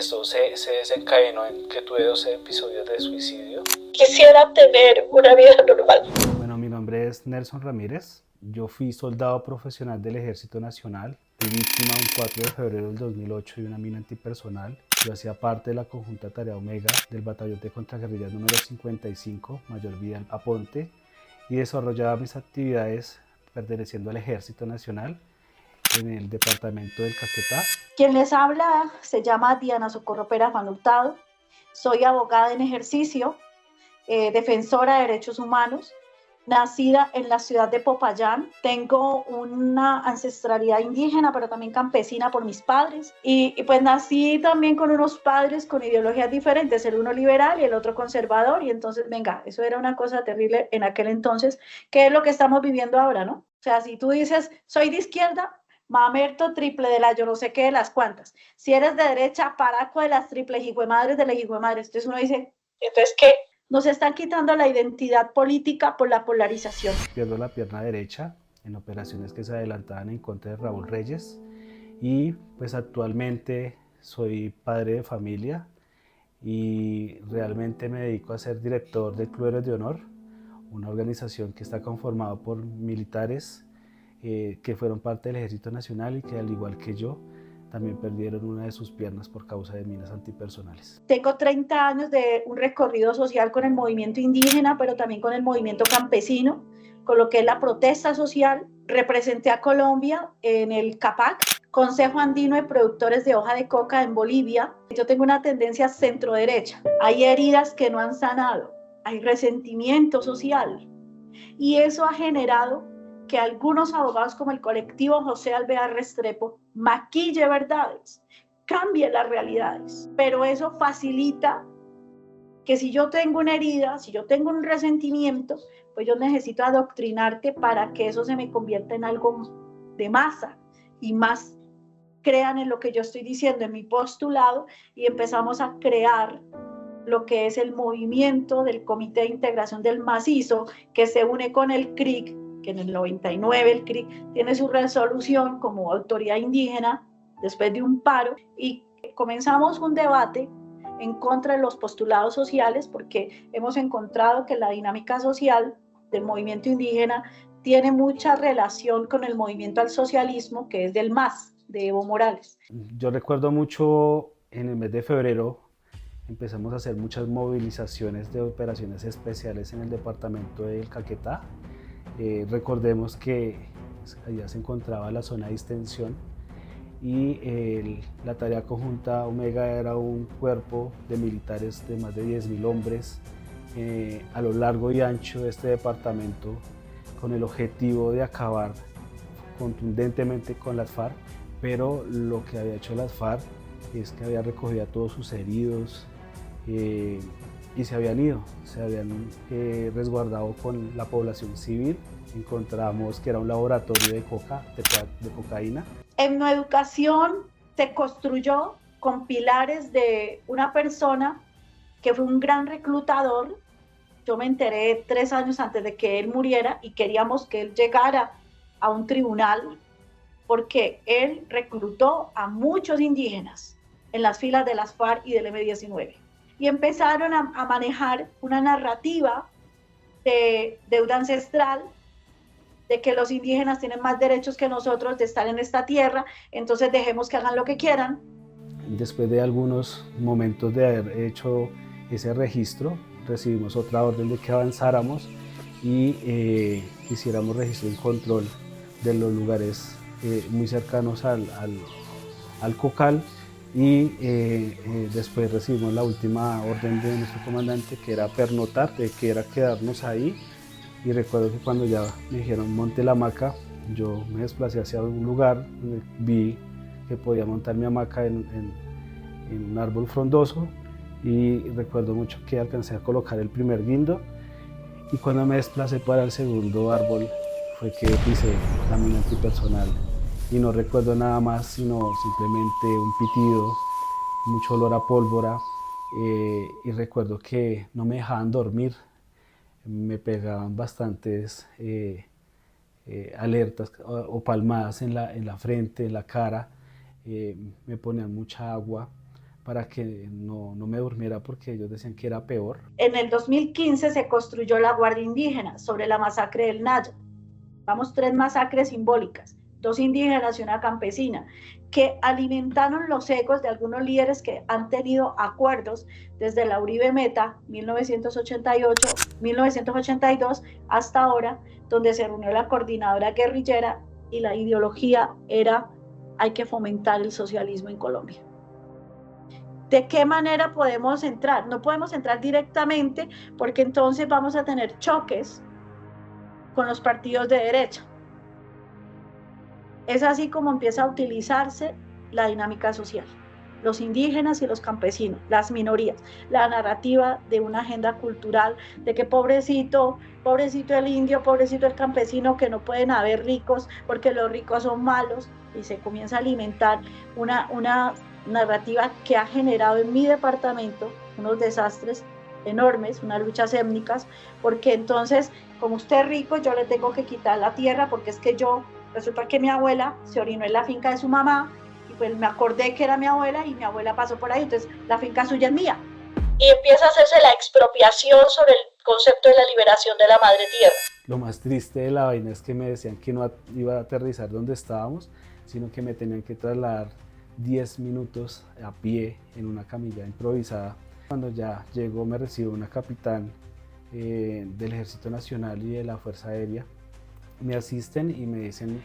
esto se desencadenó en que tuve 12 episodios de suicidio. Quisiera tener una vida normal. Bueno, mi nombre es Nelson Ramírez. Yo fui soldado profesional del Ejército Nacional. Fui víctima un 4 de febrero del 2008 de una mina antipersonal. Yo hacía parte de la conjunta Tarea Omega del Batallón de Contraguerrillas número 55, Mayor Vidal Aponte, y desarrollaba mis actividades perteneciendo al Ejército Nacional en el departamento del Caquetá. Quien les habla se llama Diana Socorro Pera Juan Hurtado. Soy abogada en ejercicio, defensora de derechos humanos, nacida en la ciudad de Popayán. Tengo una ancestralidad indígena, pero también campesina por mis padres. Y pues nací también con unos padres con ideologías diferentes, el uno liberal y el otro conservador. Y entonces, venga, eso era una cosa terrible en aquel entonces, que es lo que estamos viviendo ahora, ¿no? O sea, si tú dices, soy de izquierda, mamerto triple de la yo no sé qué de las cuantas. Si eres de derecha, paraco de las triples hijuemadres de las hijuemadres. Entonces uno dice, ¿entonces qué? Nos están quitando la identidad política por la polarización. Pierdo la pierna derecha en operaciones que se adelantaban en contra de Raúl Reyes y pues actualmente soy padre de familia y realmente me dedico a ser director del Club Héroes de Honor, una organización que está conformada por militares que fueron parte del Ejército Nacional y que al igual que yo también perdieron una de sus piernas por causa de minas antipersonales. Tengo 30 años de un recorrido social con el movimiento indígena, pero también con el movimiento campesino, con lo que es la protesta social. Representé a Colombia en el CAPAC, Consejo Andino de Productores de Hoja de Coca en Bolivia. Yo tengo una tendencia centro-derecha. Hay heridas que no han sanado, hay resentimiento social y eso ha generado que algunos abogados como el colectivo José Alvear Restrepo maquille verdades, cambie las realidades, pero eso facilita que si yo tengo una herida, si yo tengo un resentimiento, pues yo necesito adoctrinarte para que eso se me convierta en algo de masa y más crean en lo que yo estoy diciendo, en mi postulado, y empezamos a crear lo que es el movimiento del Comité de Integración del Macizo, que se une con el CRIC, que en el 99 el CRIC tiene su resolución como autoridad indígena después de un paro, y comenzamos un debate en contra de los postulados sociales, porque hemos encontrado que la dinámica social del movimiento indígena tiene mucha relación con el movimiento al socialismo, que es del MAS, de Evo Morales. Yo recuerdo mucho en el mes de febrero empezamos a hacer muchas movilizaciones de operaciones especiales en el departamento del Caquetá. Recordemos que allá se encontraba la zona de distensión y la tarea conjunta Omega era un cuerpo de militares de más de 10.000 hombres a lo largo y ancho de este departamento con el objetivo de acabar contundentemente con las FARC, pero lo que había hecho las FARC es que había recogido a todos sus heridos y se habían ido, se habían resguardado con la población civil. Encontramos que era un laboratorio de cocaína. Etnoeducación se construyó con pilares de una persona que fue un gran reclutador. Yo me enteré 3 años antes de que él muriera y queríamos que él llegara a un tribunal porque él reclutó a muchos indígenas en las filas de las FARC y del M-19 y empezaron a manejar una narrativa de deuda ancestral, de que los indígenas tienen más derechos que nosotros de estar en esta tierra, entonces dejemos que hagan lo que quieran. Después de algunos momentos de haber hecho ese registro, recibimos otra orden de que avanzáramos y hiciéramos registro y control de los lugares muy cercanos al Cocal y después recibimos la última orden de nuestro comandante que era pernoctar, que era quedarnos ahí. Y recuerdo que cuando ya me dijeron monte la hamaca, yo me desplacé hacia un lugar donde vi que podía montar mi hamaca en un árbol frondoso y recuerdo mucho que alcancé a colocar el primer guindo y cuando me desplacé para el segundo árbol fue que pisé la mina antipersonal y no recuerdo nada más sino simplemente un pitido, mucho olor a pólvora y recuerdo que no me dejaban dormir. Me pegaban bastantes alertas o palmadas en la frente, en la cara, me ponían mucha agua, para que no me durmiera porque ellos decían que era peor. En el 2015 se construyó la Guardia Indígena sobre la masacre del Naya. Vamos, 3 masacres simbólicas, 2 indígenas y una campesina, que alimentaron los ecos de algunos líderes que han tenido acuerdos desde la Uribe Meta, 1982, hasta ahora, donde se reunió la coordinadora guerrillera y la ideología era: hay que fomentar el socialismo en Colombia. ¿De qué manera podemos entrar? No podemos entrar directamente porque entonces vamos a tener choques con los partidos de derecha. Es así como empieza a utilizarse la dinámica social. Los indígenas y los campesinos, las minorías, la narrativa de una agenda cultural de que pobrecito el indio, pobrecito el campesino, que no pueden haber ricos porque los ricos son malos, y se comienza a alimentar una narrativa que ha generado en mi departamento unos desastres enormes, unas luchas étnicas, porque entonces, como usted es rico, yo le tengo que quitar la tierra, porque es que resulta que mi abuela se orinó en la finca de su mamá, y pues me acordé que era mi abuela, y mi abuela pasó por ahí, entonces la finca suya es mía. Y empieza a hacerse la expropiación sobre el concepto de la liberación de la madre tierra. Lo más triste de la vaina es que me decían que no iba a aterrizar donde estábamos, sino que me tenían que trasladar 10 minutos a pie en una camilla improvisada. Cuando ya llegó, me recibió una capitán del Ejército Nacional y de la Fuerza Aérea. Me asisten y me dicen: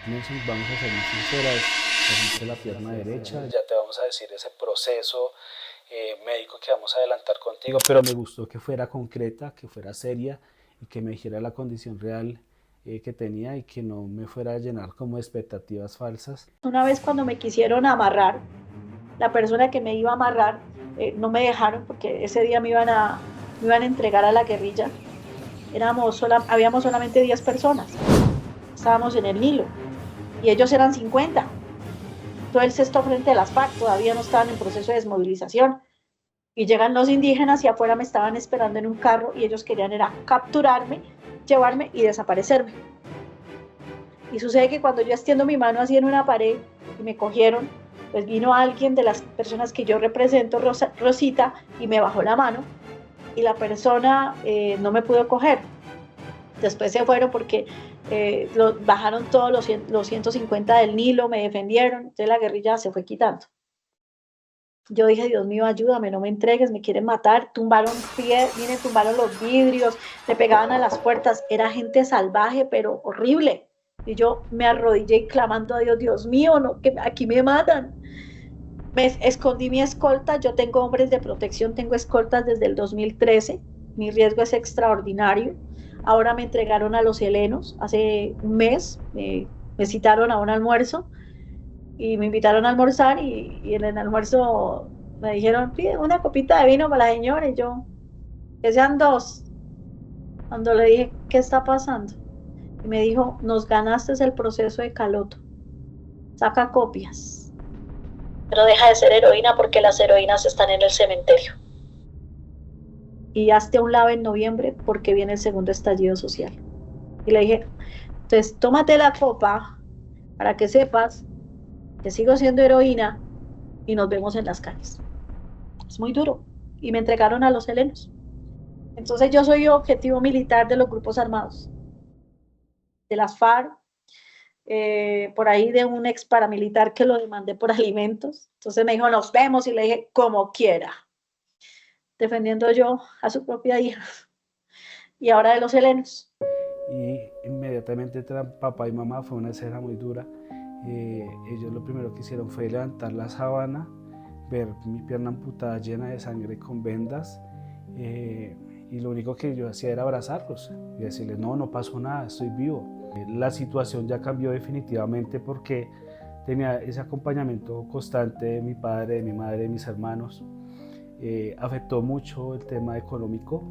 Nelson, vamos a ser muy sinceras, perdiste la pierna derecha. Ya te vamos a decir ese proceso médico que vamos a adelantar contigo. Pero me gustó que fuera concreta, que fuera seria y que me dijera la condición real que tenía, y que no me fuera a llenar como de expectativas falsas. Una vez, cuando me quisieron amarrar, la persona que me iba a amarrar no me dejaron, porque ese día me iban a entregar a la guerrilla. Habíamos solamente 10 personas, estábamos en el Nilo, y ellos eran 50. Todo el sexto frente de las FARC todavía no estaban en proceso de desmovilización, y llegan los indígenas y afuera me estaban esperando en un carro, y ellos querían era capturarme, llevarme y desaparecerme. Y sucede que cuando yo extiendo mi mano así en una pared y me cogieron, pues vino alguien de las personas que yo represento, Rosita, y me bajó la mano, y la persona no me pudo coger. Después se fueron porque bajaron todos los 150 del Nilo, me defendieron, entonces la guerrilla se fue quitando. Yo dije: Dios mío, ayúdame, no me entregues, me quieren matar. Tumbaron los vidrios, le pegaban a las puertas, era gente salvaje, pero horrible. Y yo me arrodillé clamando a Dios: Dios mío, no, que aquí me matan. Me escondí mi escolta. Yo tengo hombres de protección, tengo escoltas desde el 2013, mi riesgo es extraordinario. Ahora me entregaron a los helenos, hace un mes, me citaron a un almuerzo, y me invitaron a almorzar, y en el almuerzo me dijeron: pide una copita de vino para la señora, y yo: que sean 2. Cuando le dije: ¿qué está pasando? Y me dijo: nos ganaste el proceso de caloto, saca copias, pero deja de ser heroína porque las heroínas están en el cementerio, y hazte un lado en noviembre porque viene el segundo estallido social. Y le dije: entonces tómate la copa para que sepas que sigo siendo heroína, y nos vemos en las calles. Es muy duro. Y me entregaron a los helenos. Entonces yo soy objetivo militar de los grupos armados, de las FARC, por ahí de un ex paramilitar que lo demandé por alimentos. Entonces me dijo: nos vemos, y le dije: como quiera, defendiendo yo a su propia hija. Y ahora de los helenos. Y inmediatamente entre papá y mamá fue una escena muy dura. Ellos lo primero que hicieron fue levantar la sábana, ver mi pierna amputada llena de sangre con vendas, y lo único que yo hacía era abrazarlos y decirles: no pasó nada, estoy vivo. La situación ya cambió definitivamente porque tenía ese acompañamiento constante de mi padre, de mi madre, de mis hermanos. Afectó mucho el tema económico.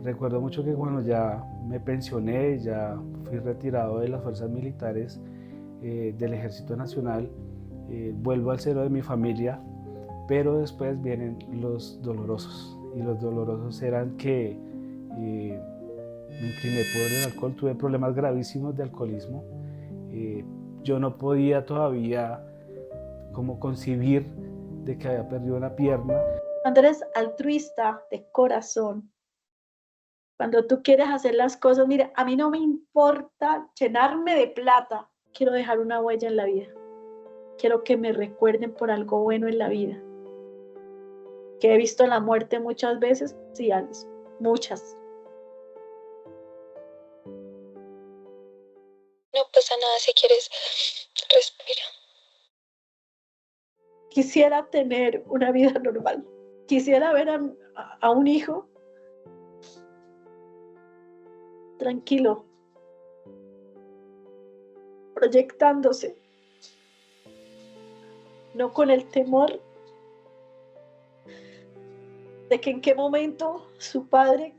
Recuerdo mucho que cuando ya me pensioné, ya fui retirado de las fuerzas militares del Ejército Nacional, vuelvo al seno de mi familia, pero después vienen los dolorosos, y los dolorosos eran que me incliné por el alcohol, tuve problemas gravísimos de alcoholismo. Yo no podía todavía como concebir de que había perdido una pierna. Cuando eres altruista de corazón, cuando tú quieres hacer las cosas, mira, a mí no me importa llenarme de plata, quiero dejar una huella en la vida. Quiero que me recuerden por algo bueno en la vida. Que he visto la muerte muchas veces, sí, Alice, muchas. No pasa nada, si quieres, respira. Quisiera tener una vida normal. Quisiera ver a un hijo tranquilo, proyectándose, no con el temor de que en qué momento su padre,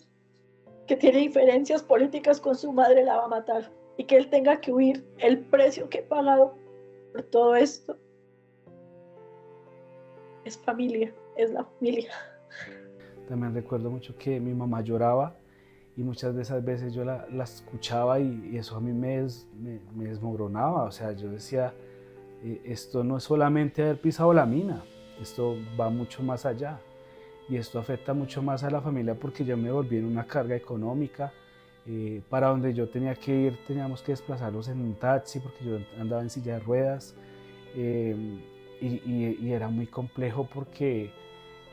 que tiene diferencias políticas con su madre, la va a matar y que él tenga que huir. El precio que he pagado por todo esto es familia, es la familia. También recuerdo mucho que mi mamá lloraba y muchas de esas veces yo la escuchaba y eso a mí me desmoronaba. O sea, yo decía, esto no es solamente haber pisado la mina, esto va mucho más allá. Y esto afecta mucho más a la familia porque yo me volví en una carga económica. Para donde yo tenía que ir teníamos que desplazarlos en un taxi porque yo andaba en silla de ruedas. Y era muy complejo porque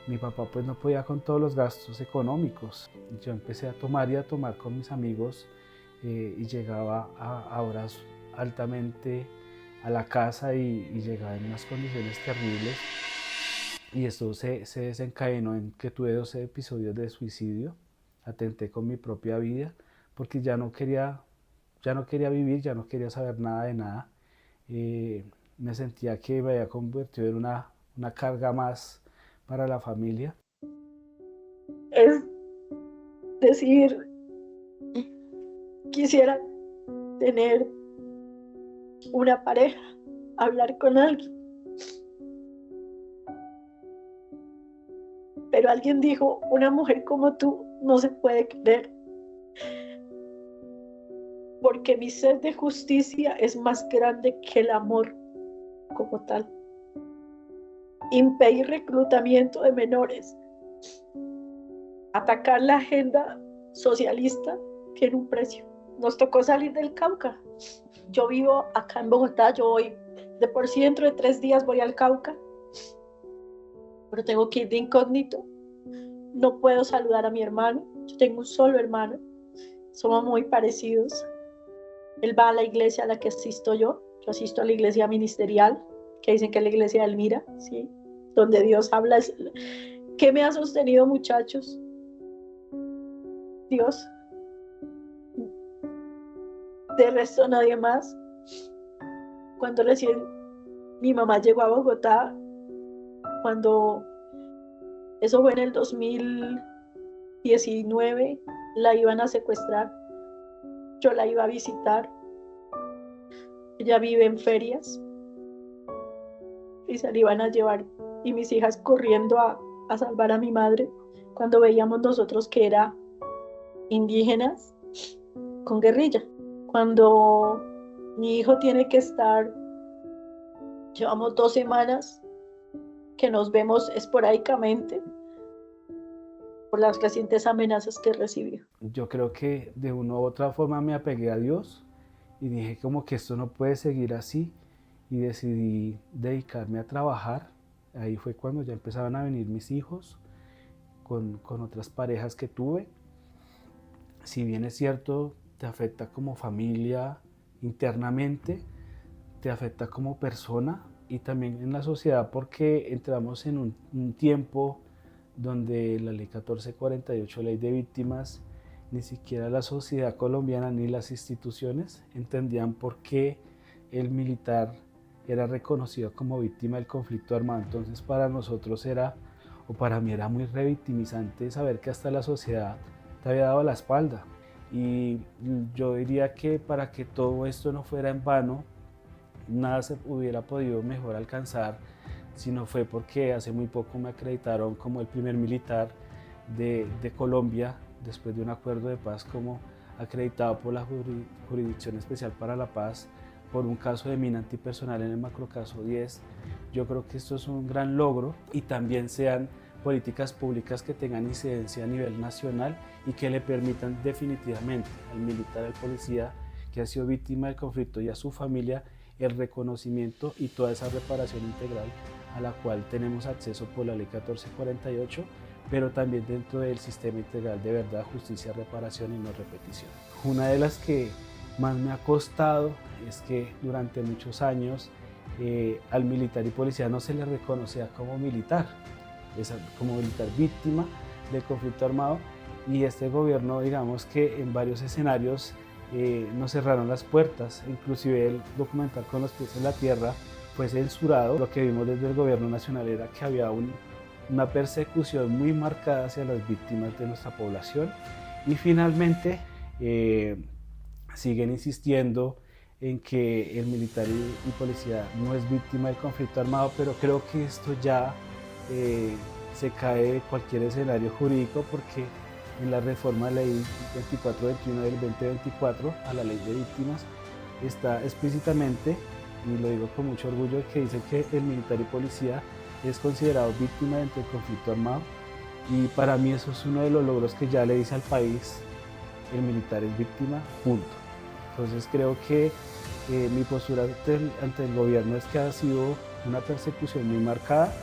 mi papá pues no podía con todos los gastos económicos. Yo empecé a tomar y a tomar con mis amigos y llegaba a horas altamente a la casa y llegaba en unas condiciones terribles. Y esto se desencadenó en que tuve 12 episodios de suicidio. Atenté con mi propia vida porque ya no quería vivir, ya no quería saber nada de nada. Me sentía que me había convertido en una carga más para la familia. Es decir, quisiera tener una pareja, hablar con alguien. Pero alguien dijo, una mujer como tú no se puede querer. Porque mi sed de justicia es más grande que el amor como tal. Impedir reclutamiento de menores, atacar la agenda socialista tiene un precio. Nos tocó salir del Cauca. Yo vivo acá en Bogotá, yo voy, de por sí dentro de 3 días voy al Cauca, pero tengo que ir de incógnito. No puedo saludar a mi hermano, yo tengo un solo hermano, somos muy parecidos. Él va a la iglesia a la que asisto yo asisto a la iglesia ministerial, que dicen que es la iglesia de Elmira, ¿sí? Donde Dios habla. ¿Qué me ha sostenido, muchachos? Dios. De resto nadie más. Cuando recién mi mamá llegó a Bogotá, cuando eso fue en el 2019, la iban a secuestrar, yo la iba a visitar. Ella vive en Ferias y se la iban a llevar, y mis hijas corriendo a salvar a mi madre cuando veíamos nosotros que era indígenas con guerrilla. Cuando mi hijo tiene que estar, llevamos 2 semanas que nos vemos esporádicamente por las recientes amenazas que recibió. Yo creo que de una u otra forma me apegué a Dios y dije como que esto no puede seguir así y decidí dedicarme a trabajar. Ahí fue cuando ya empezaban a venir mis hijos con otras parejas que tuve. Si bien es cierto, te afecta como familia internamente, te afecta como persona y también en la sociedad porque entramos en un tiempo donde la ley 1448, ley de víctimas, ni siquiera la sociedad colombiana ni las instituciones entendían por qué el militar era reconocido como víctima del conflicto armado. Entonces para nosotros era, o para mí era muy revictimizante saber que hasta la sociedad te había dado la espalda. Y yo diría que para que todo esto no fuera en vano, nada se hubiera podido mejor alcanzar si no fue porque hace muy poco me acreditaron como el primer militar de Colombia, después de un acuerdo de paz, como acreditado por la Jurisdicción Especial para la Paz por un caso de mina antipersonal en el macrocaso 10, Yo creo que esto es un gran logro y también sean políticas públicas que tengan incidencia a nivel nacional y que le permitan definitivamente al militar, al policía que ha sido víctima del conflicto y a su familia el reconocimiento y toda esa reparación integral a la cual tenemos acceso por la Ley 1448, pero también dentro del sistema integral de verdad, justicia, reparación y no repetición. Una de las que más me ha costado es que durante muchos años al militar y policía no se le reconocía como militar víctima del conflicto armado, y este gobierno, digamos que en varios escenarios nos cerraron las puertas, inclusive el documental Con los pies en la tierra fue censurado. Lo que vimos desde el gobierno nacional era que había una persecución muy marcada hacia las víctimas de nuestra población, y finalmente siguen insistiendo en que el militar y policía no es víctima del conflicto armado, pero creo que esto ya se cae de cualquier escenario jurídico, porque en la reforma de la Ley 2421 del 2024 a la Ley de Víctimas está explícitamente, y lo digo con mucho orgullo, que dice que el militar y policía es considerado víctima dentro del conflicto armado, y para mí eso es uno de los logros que ya le dice al país: el militar es víctima, punto. Entonces creo que mi postura ante el gobierno es que ha sido una persecución muy marcada,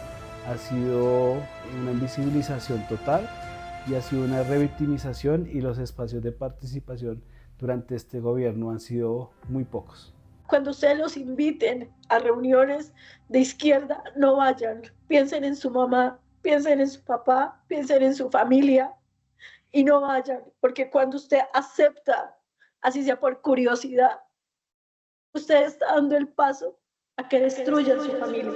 ha sido una invisibilización total y ha sido una revictimización, y los espacios de participación durante este gobierno han sido muy pocos. Cuando ustedes los inviten a reuniones de izquierda, no vayan. Piensen en su mamá, piensen en su papá, piensen en su familia y no vayan, porque cuando usted acepta, así sea por curiosidad, usted está dando el paso a que destruyan su familia.